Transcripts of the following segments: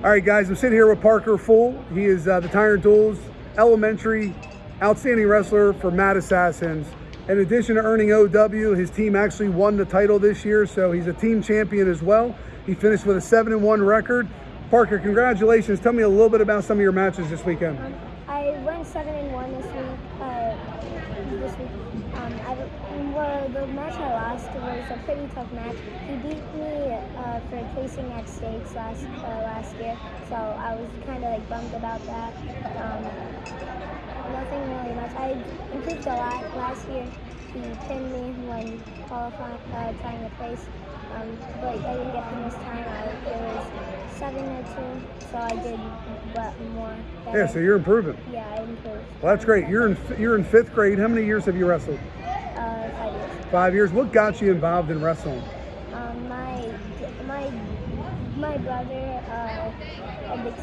All right, guys, I'm sitting here with Parker Full. He is the Tyrant Duels Elementary Outstanding Wrestler for Mad Assassins. In addition to earning OW, his team actually won the title this year, so he's a team champion as well. He finished with a 7-1 record. Parker, congratulations. Tell me a little bit about some of your matches this weekend. I went 7-1 this week. The match I lost was a pretty tough match. He beat me for placing at stakes last year, so I was kind of like bummed about that. Nothing really much. I improved a lot last year. He pinned me when qualifying, trying to place, but I didn't get pinned this time. It was 7-2, so I did more. Better. Yeah, so you're improving. Yeah, I improved. Well, that's great. You're in fifth grade. How many years have you wrestled? 5 years. 5 years. What got you involved in wrestling? My brother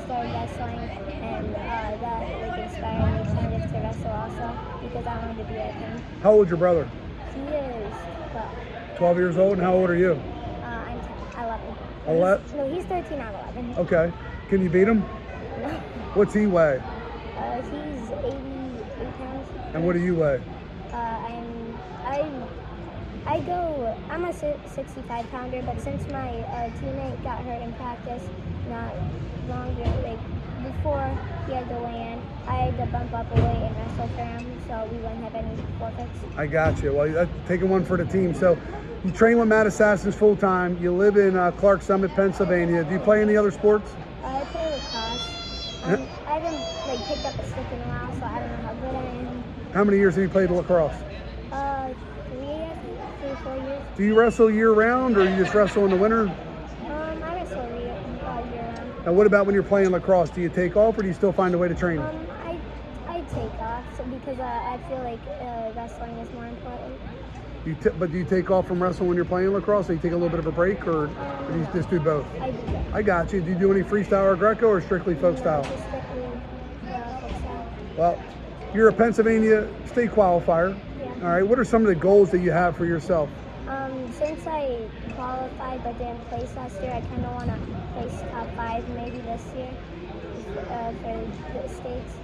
started wrestling, and that inspired me kind of to wrestle also because I wanted to be like him. How old is your brother? He is 12. 12 years old. And how old are you? I'm 11. 11? No, he's 13. I'm 11. Okay. Can you beat him? No. What's he weigh? He's 88 pounds. And what do you weigh? I'm a 65 pounder, but since my teammate got hurt in practice not longer, before he had to weigh in, I had to bump up a weight and wrestle for him, so we wouldn't have any forfeits. I got you. Well, that's taking one for the team. So you train with Mad Assassins full time. You live in Clark Summit, Pennsylvania. Do you play any other sports? I play lacrosse. I haven't picked up a stick in a while, so I don't know how good I am. How many years have you played lacrosse? 3 or 4 years. Do you wrestle year round, or you just wrestle in the winter? I wrestle year round. And what about when you're playing lacrosse? Do you take off, or do you still find a way to train? I take off because I feel like wrestling is more important. But do you take off from wrestling when you're playing lacrosse? So you take a little bit of a break, or do you just do both? I do both. I got you. Do you do any freestyle or Greco, or strictly folk style? Just strictly folk style. Well, you're a Pennsylvania state qualifier. Yeah. All right. What are some of the goals that you have for yourself? Since I qualified but didn't place last year, I kind of want to place top 5 maybe this year for the states.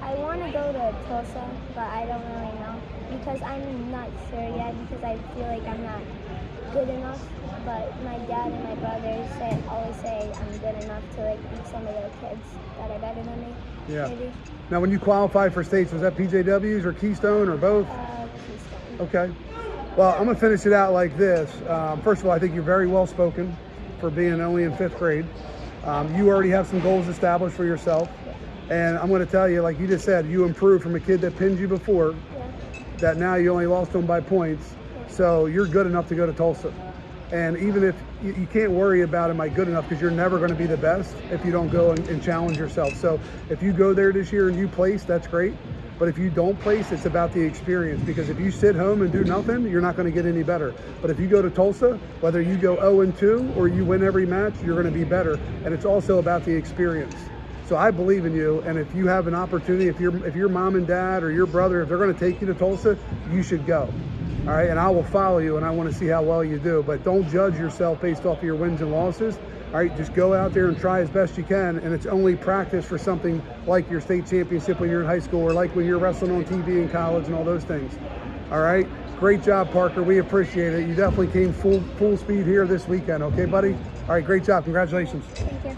I want to go to Tulsa, but I don't really know because I'm not sure yet because I feel like I'm not good enough. But my dad and my brothers always say I'm good enough to beat some of the kids that are better than me. Yeah. Maybe. Now, when you qualified for states, was that PJWs or Keystone or both? Keystone. Okay. Well, I'm going to finish it out like this. First of all, I think you're very well spoken for being only in 5th grade. You already have some goals established for yourself. And I'm going to tell you, like you just said, you improved from a kid that pinned you before, that now you only lost them by points. So you're good enough to go to Tulsa. And even if you can't worry about am I good enough, because you're never going to be the best if you don't go and challenge yourself. So if you go there this year and you place, that's great. But if you don't place, it's about the experience, because if you sit home and do nothing, you're not going to get any better. But if you go to Tulsa, whether you go 0-2 or you win every match, you're going to be better. And it's also about the experience. So I believe in you, and if you have an opportunity, if your mom and dad or your brother, if they're going to take you to Tulsa, you should go. All right, and I will follow you, and I want to see how well you do. But don't judge yourself based off of your wins and losses. All right, just go out there and try as best you can, and it's only practice for something like your state championship when you're in high school, or like when you're wrestling on TV in college and all those things. All right, great job, Parker. We appreciate it. You definitely came full speed here this weekend. Okay, buddy? All right, great job. Congratulations. Thank you.